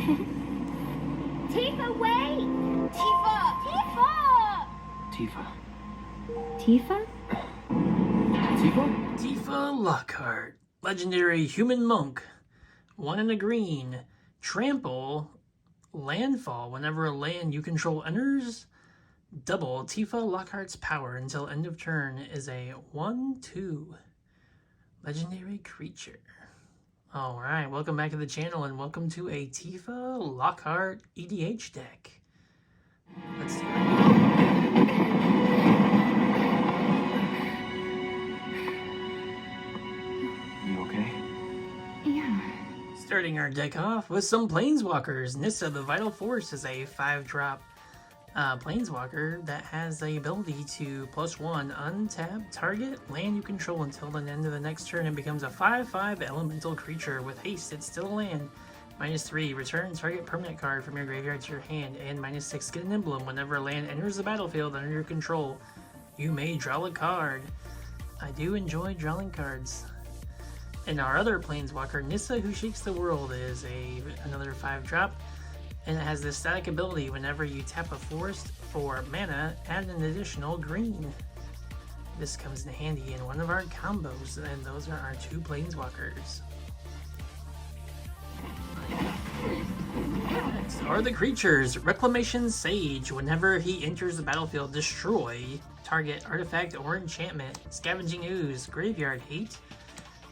Tifa, wait! Tifa! Tifa. Tifa? Tifa? Tifa Lockhart, legendary human monk. 1 and a green. Trample. Landfall. Whenever a land you control enters, double Tifa Lockhart's power until end of turn is a 1/2 legendary creature. Alright, welcome back to the channel and welcome to a Tifa Lockhart EDH deck. Let's see. You okay? Yeah. Starting our deck off with some Planeswalkers. Nissa, the Vital Force, is a 5-drop Planeswalker that has the ability to +1 untap target land you control until the end of the next turn and becomes a 5/5 elemental creature with haste. It's still a land. -3, return target permanent card from your graveyard to your hand, and -6, get an emblem. Whenever a land enters the battlefield under your control, you may draw a card. I do enjoy drawing cards. And our other Planeswalker, Nissa, who shakes the world, is another 5-drop. And it has this static ability. Whenever you tap a forest for mana, add an additional green. This comes in handy in one of our combos, and those are our 2 Planeswalkers. Next are the creatures. Reclamation Sage. Whenever he enters the battlefield, destroy target artifact or enchantment. Scavenging Ooze. Graveyard Hate.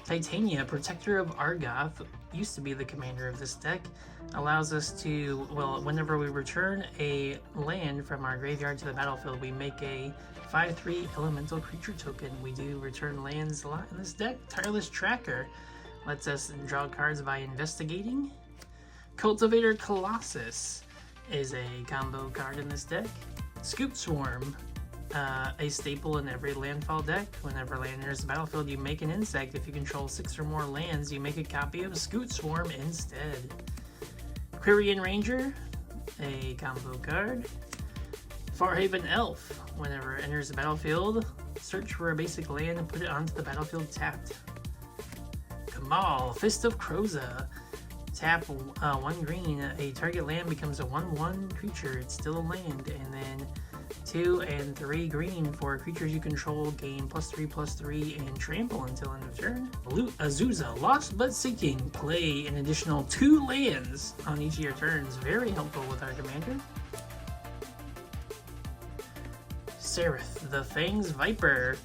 Titania, Protector of Argoth, used to be the commander of this deck. Allows us to, well, whenever we return a land from our graveyard to the battlefield, we make a 5/3 elemental creature token. We do return lands a lot in this deck. Tireless Tracker lets us draw cards by investigating. Cultivator Colossus is a combo card in this deck. Scoop Swarm, a staple in every landfall deck. Whenever land enters the battlefield, you make an insect. If you control 6 or more lands, you make a copy of Scoot Swarm instead. Quirion Ranger, a combo card. Farhaven Elf, whenever it enters the battlefield, search for a basic land and put it onto the battlefield tapped. Kamal, Fist of Kroza, tap 1 green, a target land becomes a 1/1 creature. It's still a land. And then 2 and 3 green for creatures you control, gain +3/+3 and trample until end of turn. Azusa, Lost but Seeking, play an additional 2 lands on each of your turns. Very helpful with our commander. Seraph, the Fangs Viper.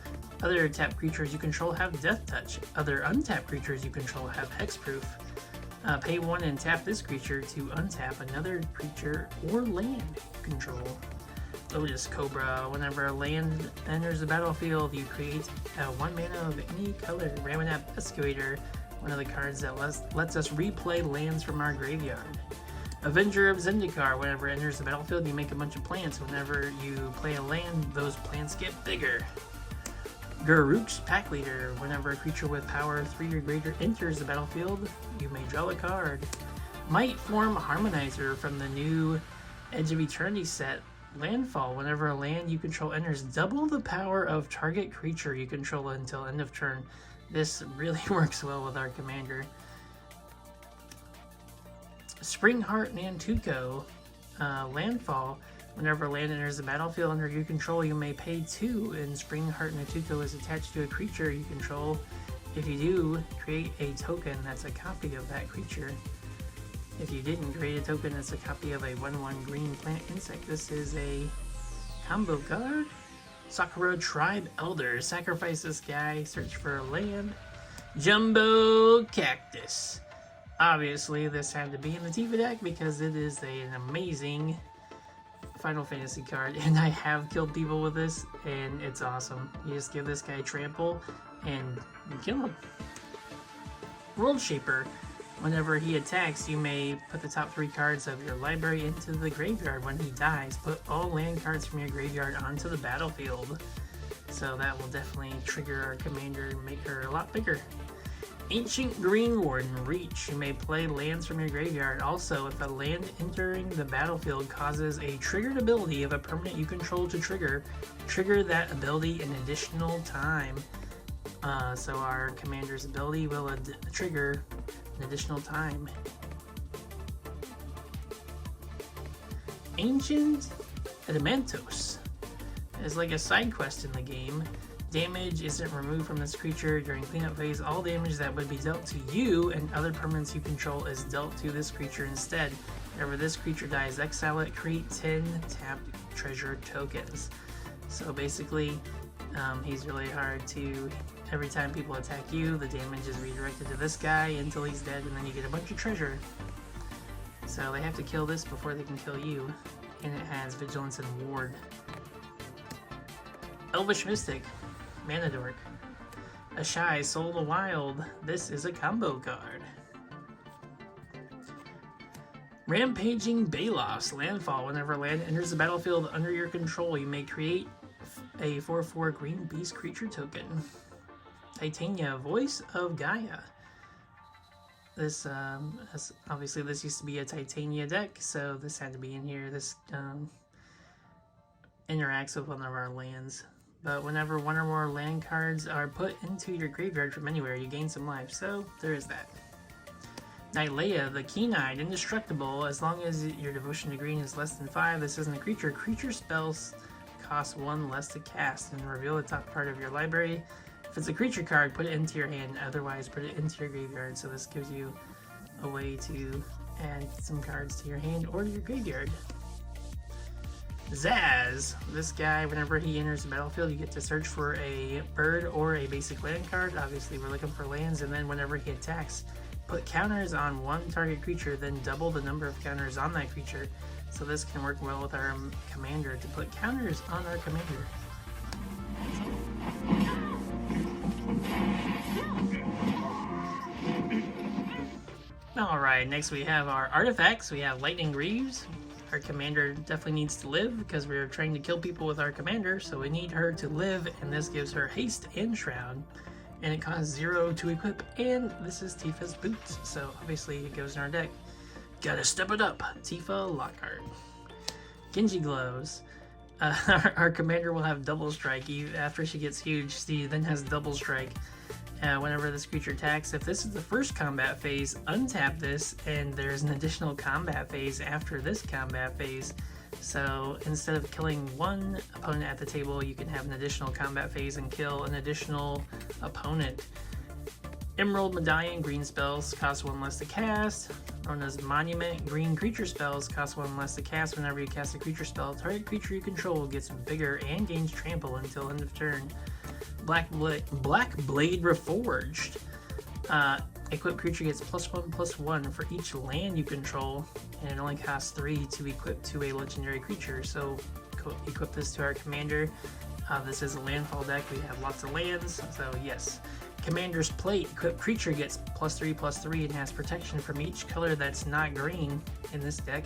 Other tapped creatures you control have Death Touch. Other untapped creatures you control have Hexproof. Pay 1 and tap this creature to untap another creature or land you control. Lotus Cobra, whenever a land enters the battlefield, you create 1 mana of any color. Ramanap Excavator, one of the cards that lets us replay lands from our graveyard. Avenger of Zendikar, whenever it enters the battlefield, you make a bunch of plants. Whenever you play a land, those plants get bigger. Garruk's Pack Leader, whenever a creature with power 3 or greater enters the battlefield, you may draw a card. Might Form Harmonizer from the new Edge of Eternity set. Landfall, whenever a land you control enters, double the power of target creature you control until end of turn. This really works well with our commander. Springheart Nantuko, Landfall, whenever a land enters the battlefield under your control, you may pay 2, and Springheart Nantuko is attached to a creature you control. If you do, create a token that's a copy of that creature. If you didn't, create a token that's a copy of a 1/1 green plant insect. This is a combo card. Sakura Tribe Elder. Sacrifice this guy, search for a land. Jumbo Cactus. Obviously, this had to be in the Tifa deck because it is an amazing Final Fantasy card, and I have killed people with this, and it's awesome. You just give this guy trample, and you kill him. World Shaper. Whenever he attacks, you may put the top 3 cards of your library into the graveyard. When he dies, put all land cards from your graveyard onto the battlefield. So that will definitely trigger our commander and make her a lot bigger. Ancient Green Warden, Reach. You may play lands from your graveyard. Also, if a land entering the battlefield causes a triggered ability of a permanent you control to trigger that ability an additional time. So our commander's ability will trigger an additional time. Ancient Adamantos. It's like a side quest in the game. Damage isn't removed from this creature during cleanup phase. All damage that would be dealt to you and other permanents you control is dealt to this creature instead. Whenever this creature dies, exile it, create 10 tapped treasure tokens. So basically, he's really hard to... Every time people attack you, the damage is redirected to this guy until he's dead, and then you get a bunch of treasure. So they have to kill this before they can kill you. And it has Vigilance and Ward. Elvish Mystic. Mana Dork. A Shy Soul the Wild. This is a combo card. Rampaging Balos. Landfall. Whenever land enters the battlefield under your control, you may create a 4/4 green beast creature token. Titania. Voice of Gaia. This, obviously this used to be a Titania deck, so this had to be in here. This interacts with one of our lands. But whenever one or more land cards are put into your graveyard from anywhere, you gain some life. So there is that. Nylea, the Keen-Eyed, indestructible. As long as your devotion to green is less than 5, this isn't a creature. Creature spells cost 1 less to cast and reveal the top part of your library. If it's a creature card, put it into your hand. Otherwise, put it into your graveyard. So this gives you a way to add some cards to your hand or to your graveyard. Zaz. This guy, whenever he enters the battlefield, you get to search for a bird or a basic land card. Obviously, we're looking for lands. And then whenever he attacks, put counters on one target creature, then double the number of counters on that creature. So this can work well with our commander to put counters on our commander. Alright, next we have our artifacts. We have Lightning Greaves. Our commander definitely needs to live because we're trying to kill people with our commander, so we need her to live, and this gives her haste and shroud. And it costs 0 to equip, and this is Tifa's boots, so obviously it goes in our deck. Gotta step it up. Tifa Lockhart. Genji Gloves. Our commander will have double strike. After she gets huge, she then has double strike. Whenever this creature attacks, if this is the first combat phase, untap this, and there's an additional combat phase after this combat phase. So instead of killing one opponent at the table, you can have an additional combat phase and kill an additional opponent. Emerald Medallion, green spells cost 1 less to cast. Rona's Monument, green creature spells cost 1 less to cast. Whenever you cast a creature spell, target creature you control gets bigger and gains trample until end of turn. Black Blade Reforged. Equipped creature gets +1/+1 for each land you control, and it only costs 3 to equip to a legendary creature. So equip this to our commander. This is a landfall deck. We have lots of lands, so yes. Commander's Plate. Equipped creature gets +3/+3 and has protection from each color that's not green in this deck.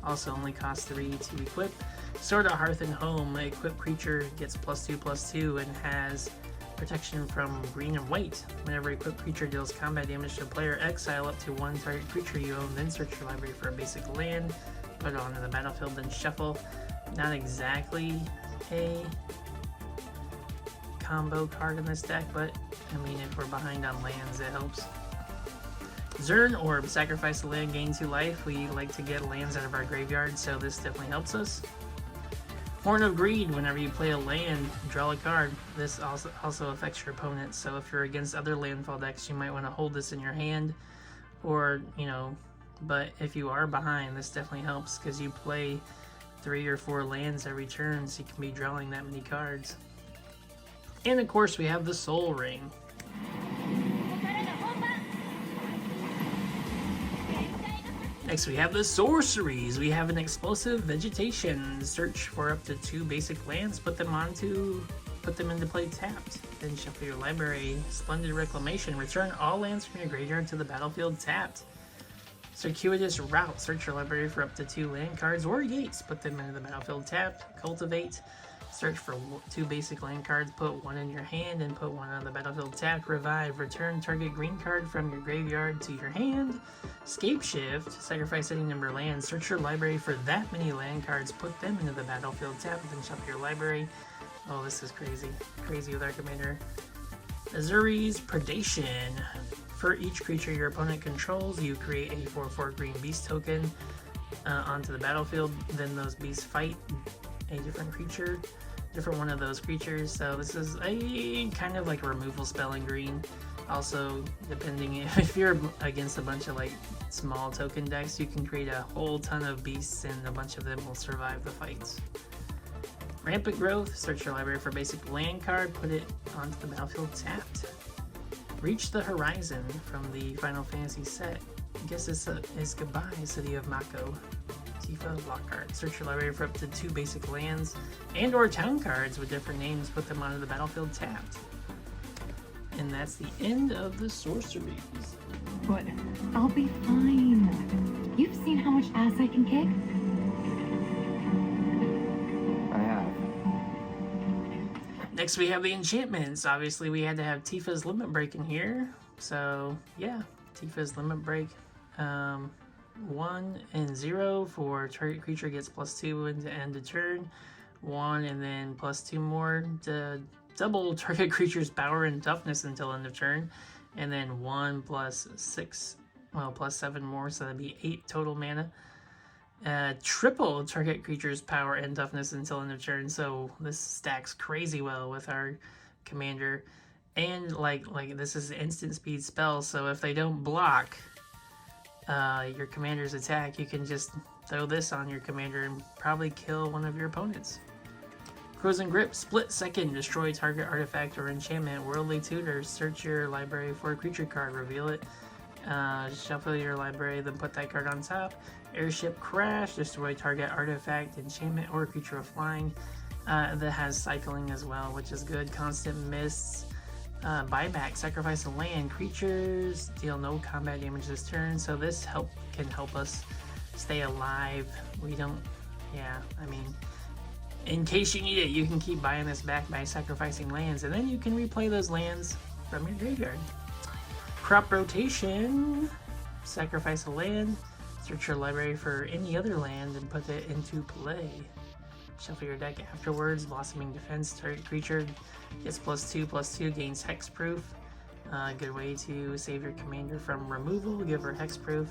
Also only costs 3 to equip. Sword of Hearth and Home. Equipped creature gets +2/+2 and has protection from green and white. Whenever equipped creature deals combat damage to a player, exile up to 1 target creature you own, then search your library for a basic land, put it onto the battlefield, then shuffle. Not exactly a combo card in this deck, but I mean, if we're behind on lands, it helps. Zern Orb. Sacrifice a land, gain 2 life. We like to get lands out of our graveyard, so this definitely helps us. Horn of Greed. Whenever you play a land, draw a card. This also affects your opponent, so if you're against other landfall decks, you might want to hold this in your hand, or, you know, but if you are behind, this definitely helps because you play 3 or 4 lands every turn, so you can be drawing that many cards. And of course, we have the Soul Ring. Next, we have the Sorceries. We have an Explosive Vegetation. Search for up to 2 basic lands, put them into play tapped. Then shuffle your library. Splendid Reclamation. Return all lands from your graveyard to the battlefield tapped. Circuitous Route. Search your library for up to 2 land cards or gates. Put them into the battlefield tapped. Cultivate. Search for 2 basic land cards, put 1 in your hand and put 1 on the battlefield tapped. Revive. Return target green card from your graveyard to your hand. Scapeshift. Sacrifice any number of lands. Search your library for that many land cards, put them into the battlefield tapped, then shuffle your library. Oh, this is crazy. Crazy with our commander. Azuri's Predation. For each creature your opponent controls, you create a 4/4 green beast token. onto the battlefield. Then those beasts fight a different creature, different one of those creatures. So this is a kind of like a removal spell in green. Also, depending if you're against a bunch of like small token decks, you can create a whole ton of beasts and a bunch of them will survive the fights. Rampant Growth, search your library for basic land card, put it onto the battlefield tapped. Reach the Horizon from the Final Fantasy set. I guess this is Goodbye, City of Mako. Tifa block card. Search your library for up to 2 basic lands and or town cards with different names, put them onto the battlefield tapped. And that's the end of the sorceries. But I'll be fine. You've seen how much ass I can kick. I have. Next we have the enchantments. Obviously we had to have Tifa's Limit Break in here. So yeah, Tifa's Limit Break. 1 and 0 for target creature gets +2 into end of turn. 1 and then +2 more to double target creature's power and toughness until end of turn. And then 1 + 6, well, +7 more, so that'd be 8 total mana. Triple target creature's power and toughness until end of turn, so this stacks crazy well with our commander. And like this is an instant speed spell, so if they don't block your commander's attack, you can just throw this on your commander and probably kill one of your opponents. Frozen Grip, split second, destroy target artifact or enchantment. Worldly Tutor, search your library for a creature card, reveal it. Shuffle your library, then put that card on top. Airship Crash, destroy target artifact, enchantment, or creature of flying. That has cycling as well, which is good. Constant Mists, buyback, sacrifice a land. Creatures deal no combat damage this turn, so this can help us stay alive. We don't, yeah, I mean, in case you need it, you can keep buying this back by sacrificing lands, and then you can replay those lands from your graveyard. Crop Rotation, sacrifice a land, search your library for any other land and put it into play. Shuffle your deck afterwards. Blossoming Defense, target creature gets +2/+2, gains hexproof. Good way to save your commander from removal, give her hexproof.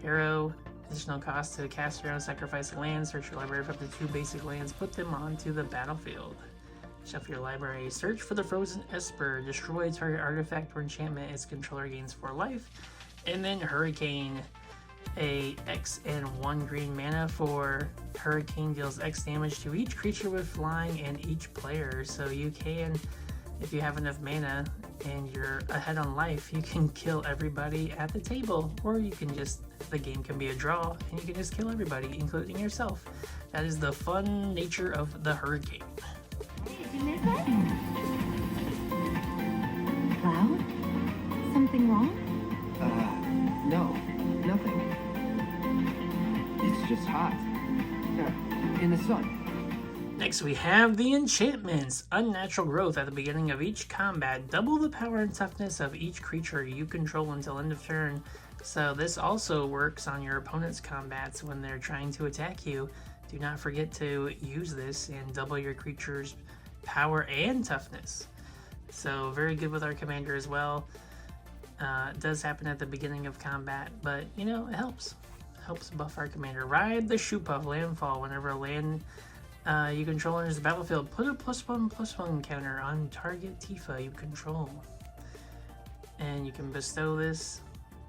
Arrow, additional cost to cast your own, sacrifice a land, search your library for up to 2 basic lands, put them onto the battlefield. Shuffle your library, search for the Frozen Esper, destroy target artifact or enchantment, its controller gains 4 life. And then Hurricane, a X and 1 green mana for Hurricane, deals X damage to each creature with flying and each player. So you can, if you have enough mana and you're ahead on life, you can kill everybody at the table, or you can just, the game can be a draw and you can just kill everybody, including yourself. That is the fun nature of the Hurricane. Did you miss it? Cloud? Something wrong? No, nothing. It's just hot. In the sun. Next we have the enchantments. Unnatural Growth, at the beginning of each combat, double the power and toughness of each creature you control until end of turn. So this also works on your opponent's combats when they're trying to attack you. Do not forget to use this and double your creature's power and toughness. So very good with our commander as well. It does happen at the beginning of combat, but you know, it helps buff our commander. Ride the Shoot Puff, landfall. Whenever a land you control enters the battlefield, put a +1/+1 counter on target Tifa you control. And you can bestow this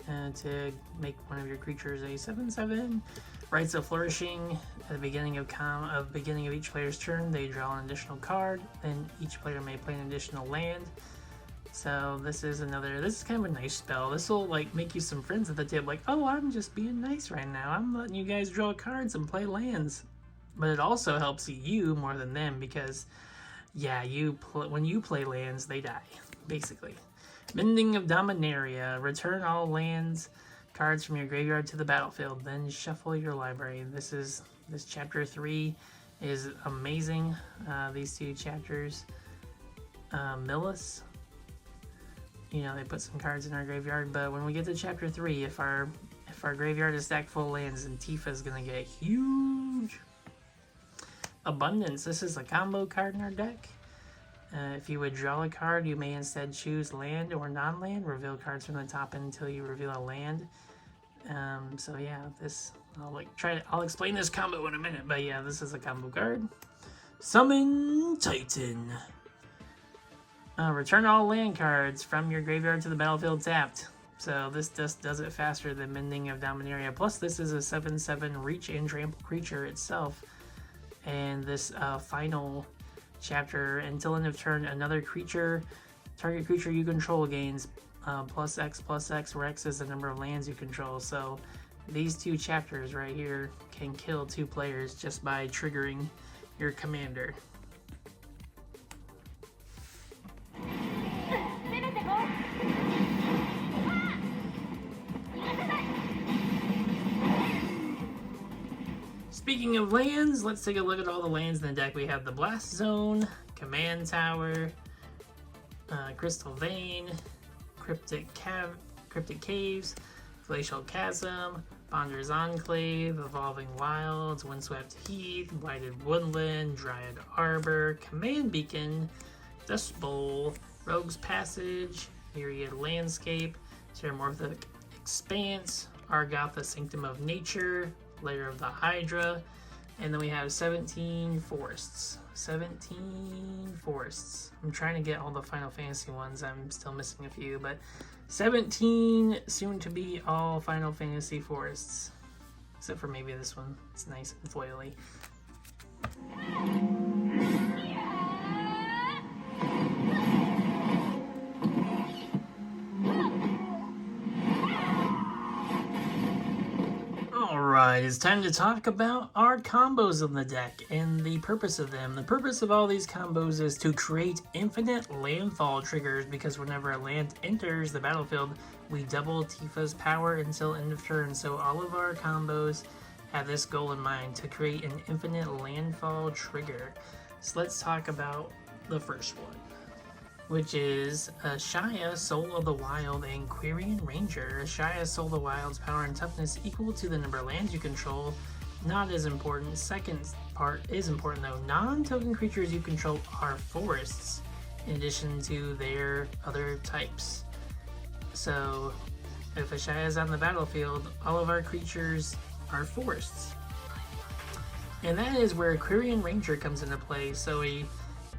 to make one of your creatures a 7/7. Rites of Flourishing, at the beginning of each player's turn, they draw an additional card, then each player may play an additional land. So this is kind of a nice spell. This will like make you some friends at the table, like, oh, I'm just being nice right now. I'm letting you guys draw cards and play lands. But it also helps you more than them, because yeah, when you play lands, they die, basically. Mending of Dominaria, return all lands cards from your graveyard to the battlefield, then shuffle your library. This chapter 3 is amazing. These 2 chapters, Millis, you know, they put some cards in our graveyard, but when we get to chapter 3, if our graveyard is stacked full of lands, then Tifa is gonna get huge. Abundance, this is a combo card in our deck. If you would draw a card, you may instead choose land or non-land. Reveal cards from the top until you reveal a land. So yeah, this I'll explain this combo in a minute, but yeah, this is a combo card. Summon Titan. Return all land cards from your graveyard to the battlefield tapped. So this just does it faster than Mending of Dominaria. Plus this is a 7/7 reach and trample creature itself. And this final chapter, until end of turn, another creature, target creature you control gains +X/+X, where X is the number of lands you control. So these two chapters right here can kill 2 players just by triggering your commander. Speaking of lands, let's take a look at all the lands in the deck. We have the Blast Zone, Command Tower, Crystal Vein, Cryptic Caves, Glacial Chasm, Bonder's Enclave, Evolving Wilds, Windswept Heath, Blighted Woodland, Dryad Arbor, Command Beacon, Dust Bowl, Rogue's Passage, Myriad Landscape, Terramorphic Expanse, Argotha Sanctum of Nature, Lair of the Hydra, and then we have 17 forests. 17 forests. I'm trying to get all the Final Fantasy ones. I'm still missing a few, but 17 soon to be all Final Fantasy forests. Except for maybe this one. It's nice and foily. Alright, it's time to talk about our combos in the deck and the purpose of them. The purpose of all these combos is to create infinite landfall triggers, because whenever a land enters the battlefield, we double Tifa's power until end of turn. So all of our combos have this goal in mind, to create an infinite landfall trigger. So let's talk about the first one, which is Shaya, Soul of the Wild, and Quirion Ranger. Shaya, Soul of the Wild's power and toughness equal to the number of lands you control. Not as important. Second part is important though. Non-token creatures you control are forests, in addition to their other types. So if a Shaya is on the battlefield, all of our creatures are forests. And that is where Quirion Ranger comes into play. So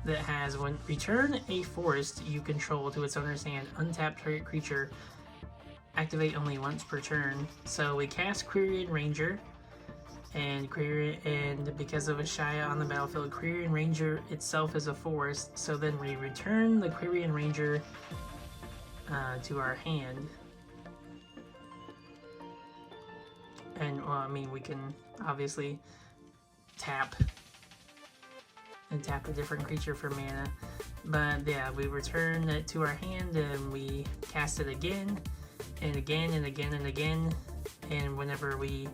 that has, when return a forest you control to its owner's hand, untap target creature, activate only once per turn. So we cast Quirion Ranger, and because of a Shaya on the battlefield, Quirion Ranger itself is a forest. So then we return the Quirion Ranger to our hand, and well, I mean, we can obviously tap a different creature for mana, but yeah, we return it to our hand and we cast it again and again and again and again. And whenever we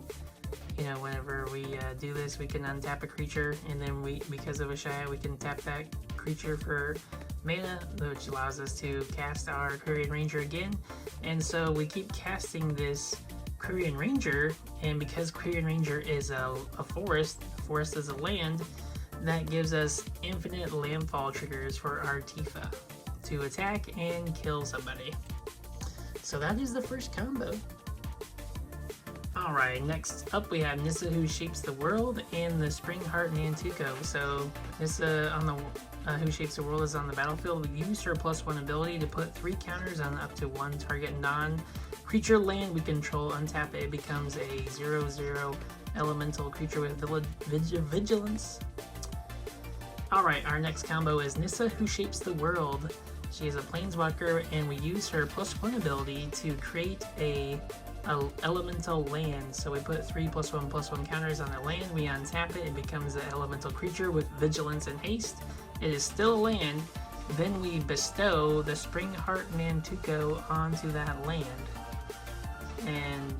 do this, we can untap a creature, and then because of a Shaya, we can tap that creature for mana, which allows us to cast our Quirion Ranger again. And so we keep casting this Quirion Ranger, and because Quirion Ranger is a forest is a land, that gives us infinite landfall triggers for our Tifa to attack and kill somebody. So that is the first combo. Alright, next up we have Nissa, Who Shapes the World, and the Spring Heart Nantuko. So Nissa, on the Who Shapes the World, is on the battlefield. We use her +1 ability to put 3 counters on up to 1 target non-creature land we control. Untap it, it becomes a 0/0 elemental creature with vigilance. Alright, our next combo is Nissa, Who Shapes the World. She is a Planeswalker, and we use her +1 ability to create a elemental land. So we put 3 +1/+1 counters on the land, we untap it, it becomes an elemental creature with vigilance and haste. It is still a land. Then we bestow the Spring Heart Nantuko onto that land. And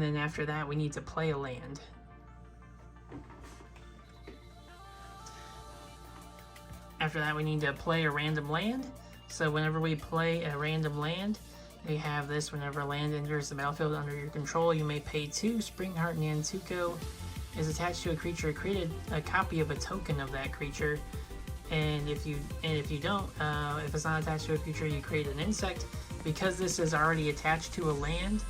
then after that, we need to play a land. After that, we need to play a random land. So whenever we play a random land, we have this: whenever a land enters the battlefield under your control, you may pay 2. Spring Heart Nantuko is attached to a creature. Create a copy of a token of that creature, And if you don't, if it's not attached to a creature, you create an insect. Because this is already attached to a land,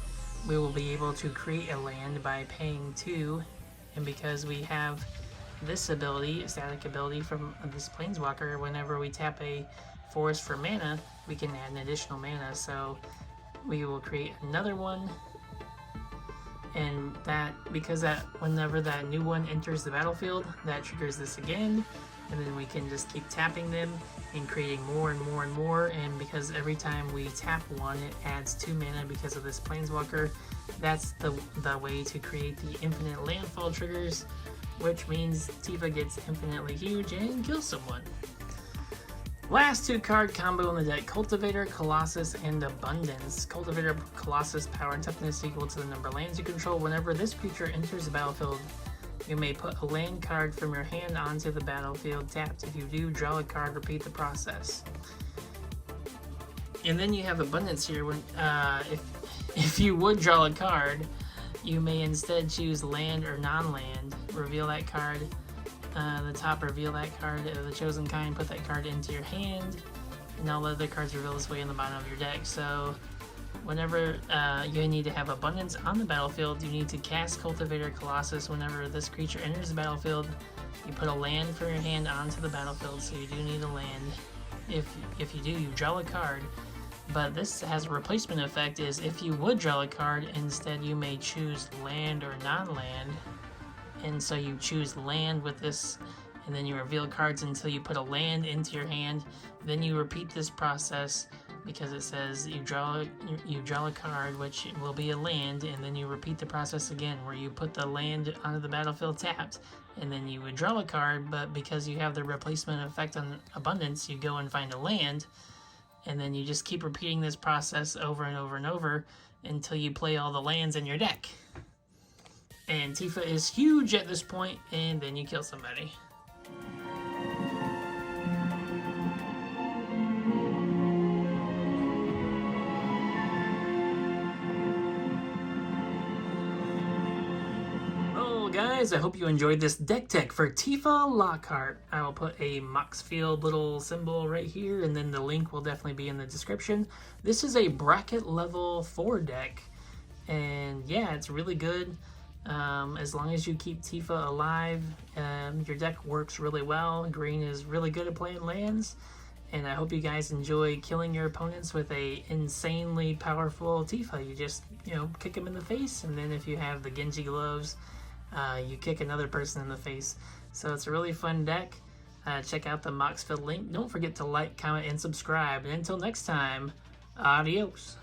we will be able to create a land by paying 2. And because we have this ability, static ability from this Planeswalker, whenever we tap a forest for mana, we can add an additional mana. So we will create another one, and that, because that whenever that new one enters the battlefield, that triggers this again, and then we can just keep tapping them and creating more and more and more. And because every time we tap one, it adds 2 mana because of this Planeswalker. That's the way to create the infinite landfall triggers, which means Tifa gets infinitely huge and kills someone. Last 2 card combo in the deck: Cultivator, Colossus, and Abundance. Cultivator, Colossus, power and toughness equal to the number of lands you control. Whenever this creature enters the battlefield, you may put a land card from your hand onto the battlefield tapped. If you do, draw a card, repeat the process. And then you have Abundance here. When if you would draw a card, you may instead choose land or non-land. Reveal that card. The top, reveal that card of the chosen kind, put that card into your hand, and all other cards reveal this way in the bottom of your deck. So whenever you need to have Abundance on the battlefield, you need to cast Cultivator Colossus. Whenever this creature enters the battlefield, you put a land from your hand onto the battlefield, so you do need a land. If you do, you draw a card. But this has a replacement effect, is if you would draw a card, instead you may choose land or non-land. And so you choose land with this, and then you reveal cards until you put a land into your hand. Then you repeat this process, because it says you draw a card, which will be a land, and then you repeat the process again, where you put the land onto the battlefield tapped, and then you would draw a card. But because you have the replacement effect on Abundance, you go and find a land, and then you just keep repeating this process over and over and over until you play all the lands in your deck. And Tifa is huge at this point, and then you kill somebody. Well, guys, I hope you enjoyed this deck tech for Tifa Lockhart. I will put a Moxfield little symbol right here, and then the link will definitely be in the description. This is a bracket level 4 deck, and yeah, it's really good. As long as you keep Tifa alive, your deck works really well. Green is really good at playing lands, and I hope you guys enjoy killing your opponents with a insanely powerful Tifa. You just, kick them in the face, and then if you have the Genji gloves, you kick another person in the face. So it's a really fun deck. Check out the Moxfield link. Don't forget to like, comment, and subscribe. And until next time, adios.